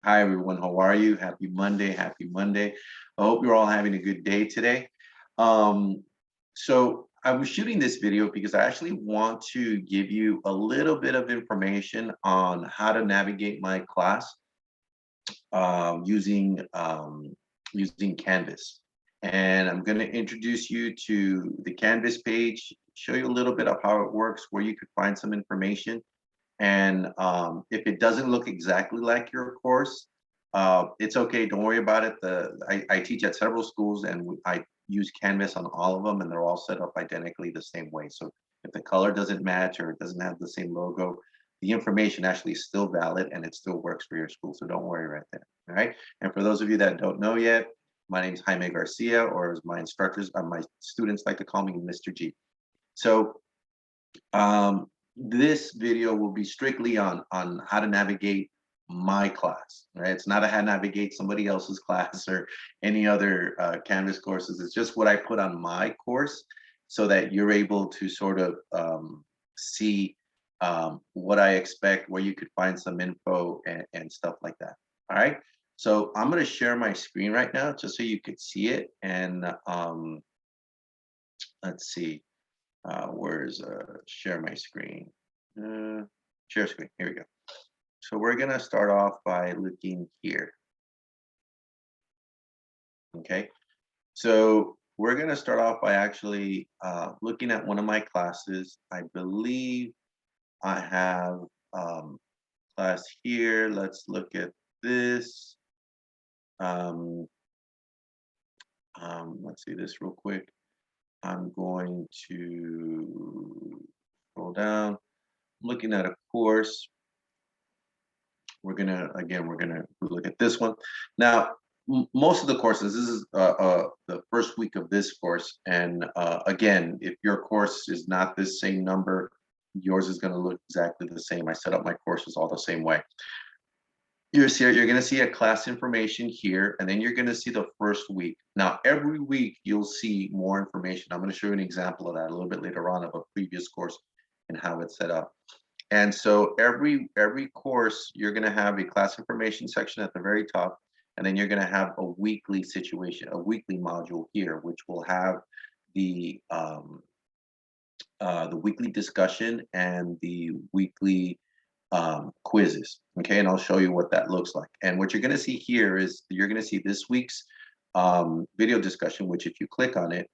Hi, everyone. How are you? Happy Monday. Happy Monday. I hope you're all having a good day today. Um, I was shooting this video because I actually want to give you a little bit of information on how to navigate my class using Canvas. And I'm going to introduce you to the Canvas page, show you a little bit of how it works, where you could find some information. And if it doesn't look exactly like your course, it's okay. Don't worry about it. I teach at several schools, and I use Canvas on all of them, and they're all set up identically the same way. So if the color doesn't match or it doesn't have the same logo, the information actually is still valid and it still works for your school. So don't worry right there. All right. And for those of you that don't know yet, my name is Jaime Garcia, or as my students like to call me, Mr. G. So um, this video will be strictly on how to navigate my class, right? It's not a how to navigate somebody else's class or any other Canvas courses. It's just what I put on my course so that you're able to sort of see what I expect, where you could find some info and stuff like that. All right. So I'm going to share my screen right now just so you could see it. And let's see. Where's share my screen? Uh, Share screen. Here we go. So we're gonna start off by looking here. Okay. So we're gonna start off by actually looking at one of my classes. I believe I have class here. Let's look at this. Um, let's see this real quick. I'm going to scroll down. Looking at a course. We're gonna look at this one. Now, most of the courses, this is the first week of this course. And again, if your course is not this same number, yours is gonna look exactly the same. I set up my courses all the same way. You're gonna see a class information here, and then you're gonna see the first week. Now, every week you'll see more information. I'm gonna show you an example of that a little bit later on of a previous course and how it's set up. And so every course, you're going to have a class information section at the very top, and then you're going to have a weekly situation, a weekly module here, which will have the weekly discussion and the weekly quizzes. Okay, and I'll show you what that looks like. And what you're going to see here is you're going to see this week's video discussion, which if you click on it,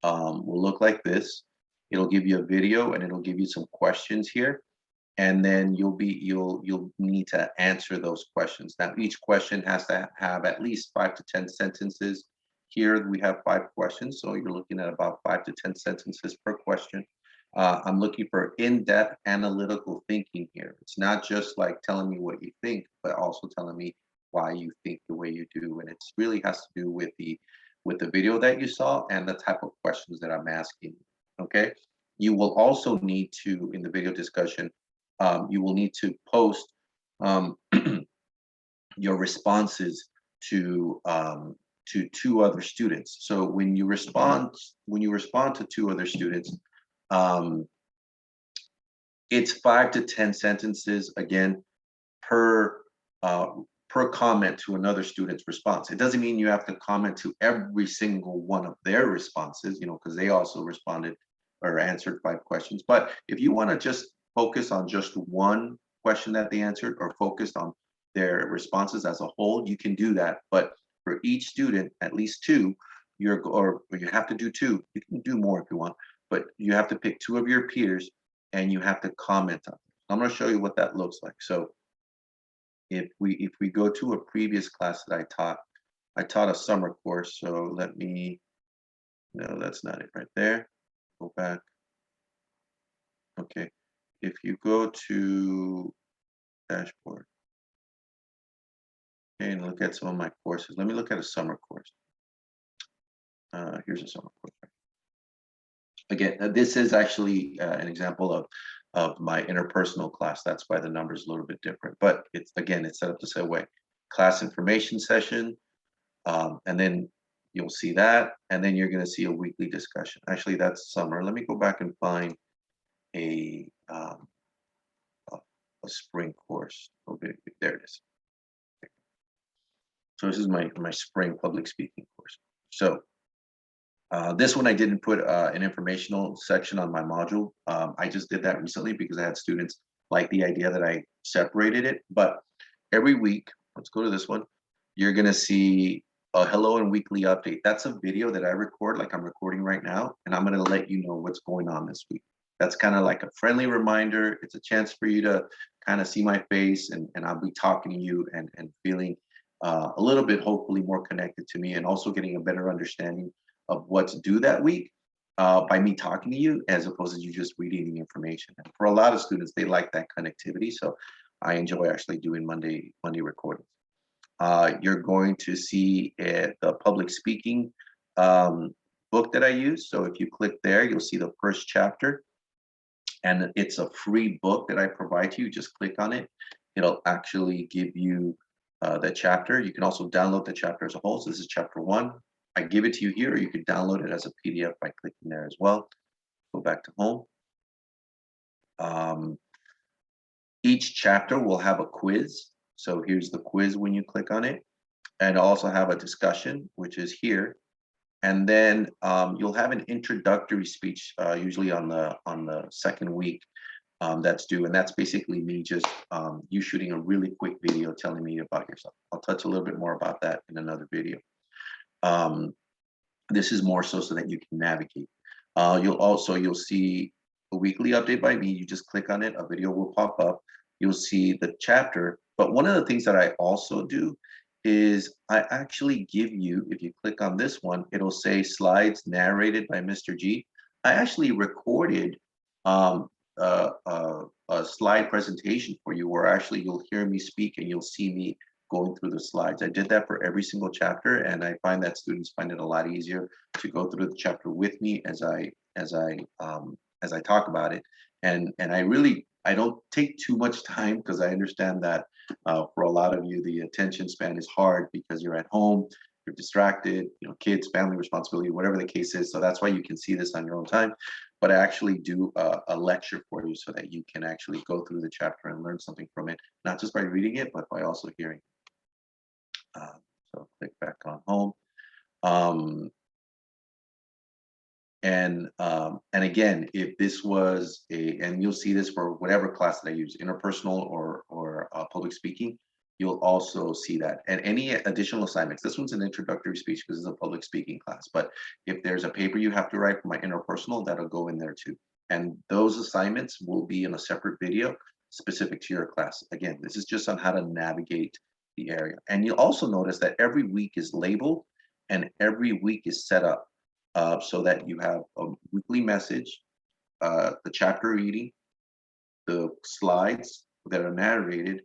will look like this. It'll give you a video and it'll give you some questions here, and then you'll need to answer those questions. Now each question has to have at least 5 to 10 sentences. Here we have 5 questions, so you're looking at about 5 to 10 sentences per question. I'm looking for in-depth analytical thinking here. It's not just like telling me what you think, but also telling me why you think the way you do. And it really has to do with the video that you saw and the type of questions that I'm asking. Okay. You will also need to, in the video discussion, you will need to post um, your responses to 2 other students. So when you respond to 2 other students, um, it's 5 to 10 sentences again per uh, per comment to another student's response. It doesn't mean you have to comment to every single one of their responses, because they also responded or answered 5 questions. But if you want to just focus on just one question that they answered or focused on their responses as a whole, you can do that. But for each student, at least 2, or you have to do 2. You can do more if you want, but you have to pick 2 of your peers and you have to comment on it. I'm going to show you what that looks like. So if we go to a previous class that I taught a summer course. So let me, no, that's not it right there. Go back. Okay. If you go to dashboard, okay, and look at some of my courses. Let me look at a summer course. Here's a summer course. Again, this is actually an example of my interpersonal class. That's why the number is a little bit different. But it's set up the same way. Class information session, and then you'll see that, and then you're going to see a weekly discussion. Actually, that's summer. Let me go back and find a a spring course. Okay, there it is. So this is my spring public speaking course. So this one I didn't put an informational section on my module. I just did that recently because I had students like the idea that I separated it. But every week, let's go to this one, you're gonna see a hello and weekly update. That's a video that I record, like I'm recording right now, and I'm gonna let you know what's going on this week. That's kind of like a friendly reminder. It's a chance for you to kind of see my face, and I'll be talking to you and feeling a little bit, hopefully, more connected to me, and also getting a better understanding of what to do that week by me talking to you, as opposed to you just reading the information. And for a lot of students, they like that connectivity, so I enjoy actually doing Monday recordings. You're going to see the public speaking book that I use. So if you click there, you'll see the first chapter, and it's a free book that I provide to you. Just click on it. It'll actually give you the chapter. You can also download the chapter as a whole. So this is chapter 1. I give it to you here, or you could download it as a PDF by clicking there as well. Go back to home. Each chapter will have a quiz. So here's the quiz when you click on it, and also have a discussion, which is here. And then you'll have an introductory speech, usually on the second week that's due, and that's basically me just you shooting a really quick video telling me about yourself. I'll touch a little bit more about that in another video. This is more so that you can navigate. You'll see a weekly update by me. You just click on it, a video will pop up. You'll see the chapter. But one of the things that I also do is I actually give you, if you click on this one, it'll say slides narrated by Mr. G. I actually recorded a slide presentation for you, where actually you'll hear me speak and you'll see me going through the slides. I did that for every single chapter, and I find that students find it a lot easier to go through the chapter with me as I talk about it. And I don't take too much time, because I understand that for a lot of you, the attention span is hard because you're at home, you're distracted, kids, family responsibility, whatever the case is. So that's why you can see this on your own time. But I actually do a lecture for you so that you can actually go through the chapter and learn something from it, not just by reading it, but by also hearing it. So click back on home. And again, if this was and you'll see this for whatever class that I use, interpersonal or public speaking, you'll also see that. And any additional assignments, this one's an introductory speech because it's a public speaking class, but if there's a paper you have to write for my interpersonal, that'll go in there too. And those assignments will be in a separate video specific to your class. Again, this is just on how to navigate the area. And you'll also notice that every week is labeled and every week is set up so that you have a weekly message, the chapter reading, the slides that are narrated,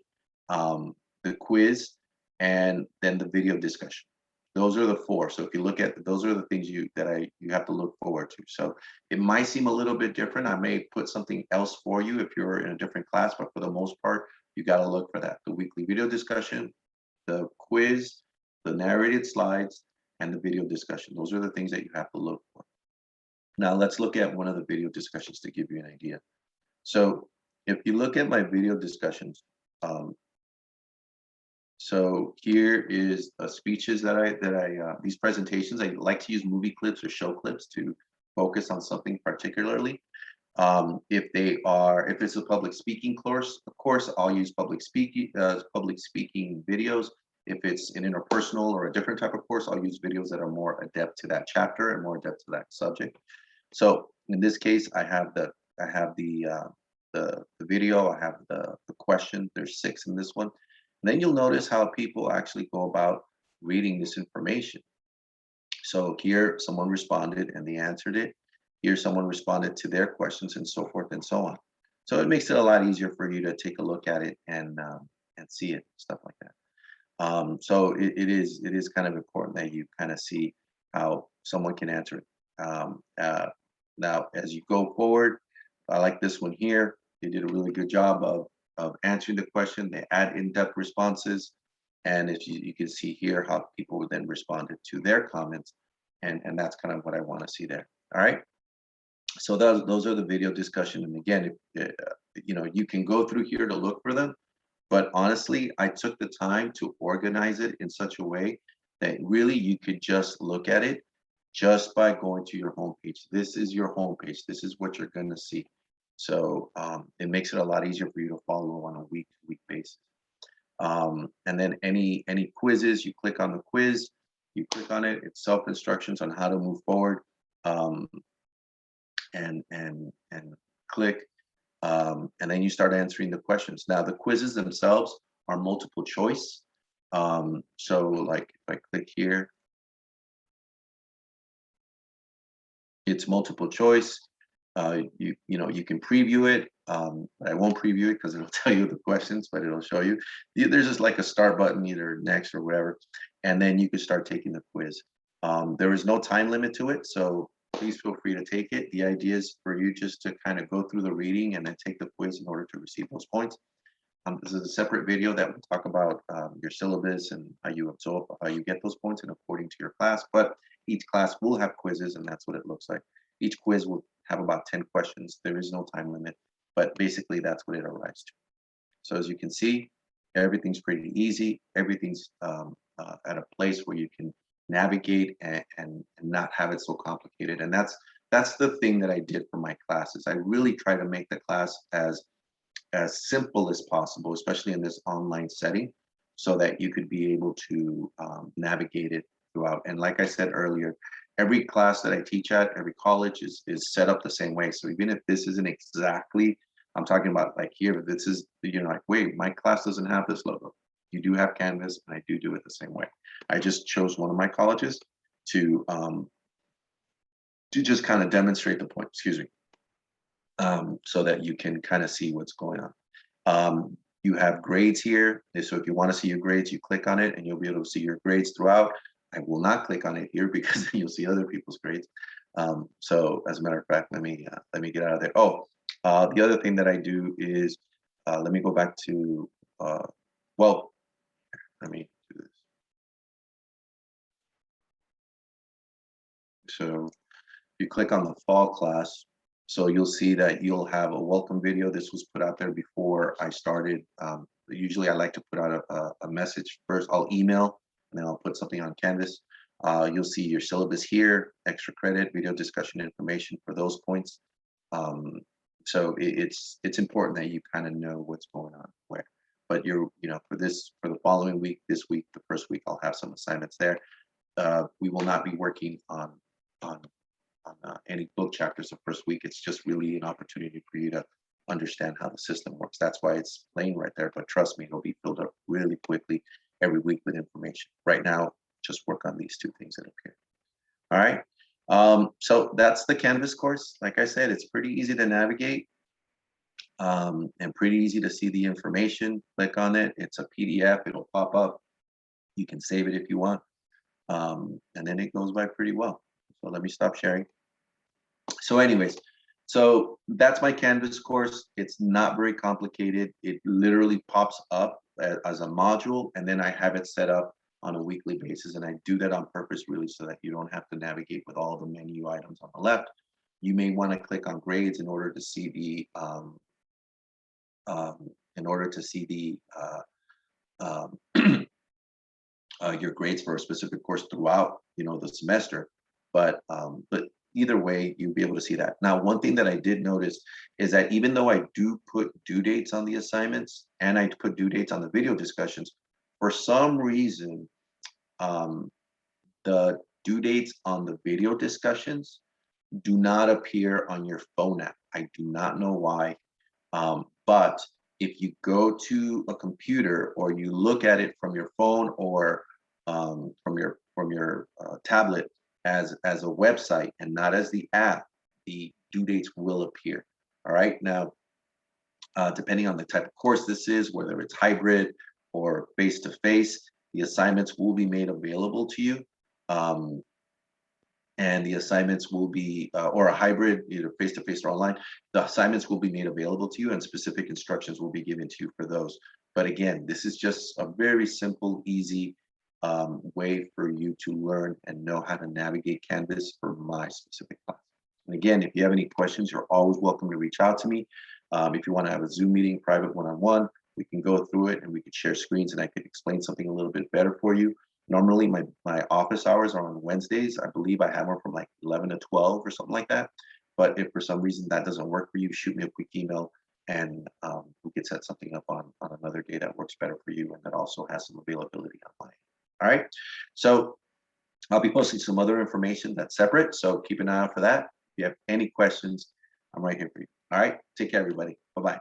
the quiz, and then the video discussion. Those are the 4. So if you look at, those are the things you have to look forward to. So it might seem a little bit different. I may put something else for you if you're in a different class, but for the most part, you got to look for that. The weekly video discussion, the quiz, the narrated slides, and the video discussion. Those are the things that you have to look for. Now let's look at one of the video discussions to give you an idea. So if you look at my video discussions, so here is speeches that these presentations. I like to use movie clips or show clips to focus on something particularly. If it's a public speaking course, of course, I'll use public speaking videos. If it's an interpersonal or a different type of course, I'll use videos that are more adept to that chapter and more adept to that subject. So in this case, I have the video, I have the question. There's 6 in this one. And then you'll notice how people actually go about reading this information. So here, someone responded and they answered it. Here, someone responded to their questions, and so forth and so on. So it makes it a lot easier for you to take a look at it and see it, stuff like that. So it is kind of important that you kind of see how someone can answer it. Now, as you go forward, I like this one here. They did a really good job of answering the question. They add in-depth responses. And if you can see here how people would then responded to their comments. And that's kind of what I want to see there. All right. So those are the video discussion. And again, if, you can go through here to look for them. But honestly, I took the time to organize it in such a way that really you could just look at it just by going to your homepage. This is your homepage. This is what you're going to see. So it makes it a lot easier for you to follow on a week-to-week basis. And then any quizzes, you click on the quiz, you click on it. It's self-instructions on how to move forward, um, and click, and then you start answering the questions. Now the quizzes themselves are multiple choice. So like if I click here, it's multiple choice. You can preview it, but I won't preview it because it'll tell you the questions, but it'll show you. There's just like a start button, either next or whatever, and then you can start taking the quiz. There is no time limit to it, so please feel free to take it. The idea is for you just to kind of go through the reading and then take the quiz in order to receive those points. This is a separate video that will talk about your syllabus and how you absorb, how you get those points and according to your class. But each class will have quizzes, and that's what it looks like. Each quiz will have about 10 questions. There is no time limit, but basically that's what it arrives to. So as you can see, everything's pretty easy. Everything's at a place where you can navigate and not have it so complicated. And that's the thing that I did for my classes. I really try to make the class as simple as possible, especially in this online setting, so that you could be able to navigate it throughout. And like I said earlier, every class that I teach at, every college is set up the same way. So even if this isn't exactly, I'm talking about like here, this is, like, wait, my class doesn't have this logo. You do have Canvas, and I do it the same way. I just chose one of my colleges to just kind of demonstrate the point, excuse me, so that you can kind of see what's going on. You have grades here. So if you want to see your grades, you click on it and you'll be able to see your grades throughout. I will not click on it here because you'll see other people's grades. So as a matter of fact, let me get out of there. Oh, the other thing that I do is, let me go back to, well, let me do this. So you click on the fall class. So you'll see that you'll have a welcome video. This was put out there before I started. Usually I like to put out a message first. I'll email and then I'll put something on Canvas. You'll see your syllabus here, extra credit, video discussion information for those points. So it's important that you kind of know what's going on where. But for the following week, this week, the first week, I'll have some assignments there. We will not be working on any book chapters the first week. It's just really an opportunity for you to understand how the system works. That's why it's plain right there. But trust me, it'll be filled up really quickly every week with information. Right now, just work on these two things that appear. All right. So that's the Canvas course. Like I said, it's pretty easy to navigate and pretty easy to see the information. Click on it. It's a PDF. It'll pop up. You can save it if you want. And then it goes by pretty well. So let me stop sharing. So anyways, so that's my Canvas course. It's not very complicated. It literally pops up as a module, and then I have it set up on a weekly basis. And I do that on purpose, really, so that you don't have to navigate with all the menu items on the left. You may want to click on grades in order to see the your grades for a specific course throughout the semester. But either way, you'll be able to see that. Now, one thing that I did notice is that even though I do put due dates on the assignments and I put due dates on the video discussions, for some reason, the due dates on the video discussions do not appear on your phone app. I do not know why, but if you go to a computer or you look at it from your phone or from your tablet as a website and not as the app, the due dates will appear. All right. Now, depending on the type of course this is, whether it's hybrid or face-to-face, the assignments will be made available to you. And the assignments will be, or a hybrid, either face-to-face or online, the assignments will be made available to you and specific instructions will be given to you for those. But again, this is just a very simple, easy way for you to learn and know how to navigate Canvas for my specific class. And again, if you have any questions, you're always welcome to reach out to me. If you want to have a Zoom meeting, private one-on-one, We can go through it and we could share screens and I could explain something a little bit better for you. Normally my office hours are on Wednesdays. I believe I have one from like 11 to 12 or something like that. But if for some reason that doesn't work for you, shoot me a quick email and we could set something up on another day that works better for you and that also has some availability online. All right. So I'll be posting some other information that's separate. So keep an eye out for that. If you have any questions, I'm right here for you. All right. Take care, everybody. Bye-bye.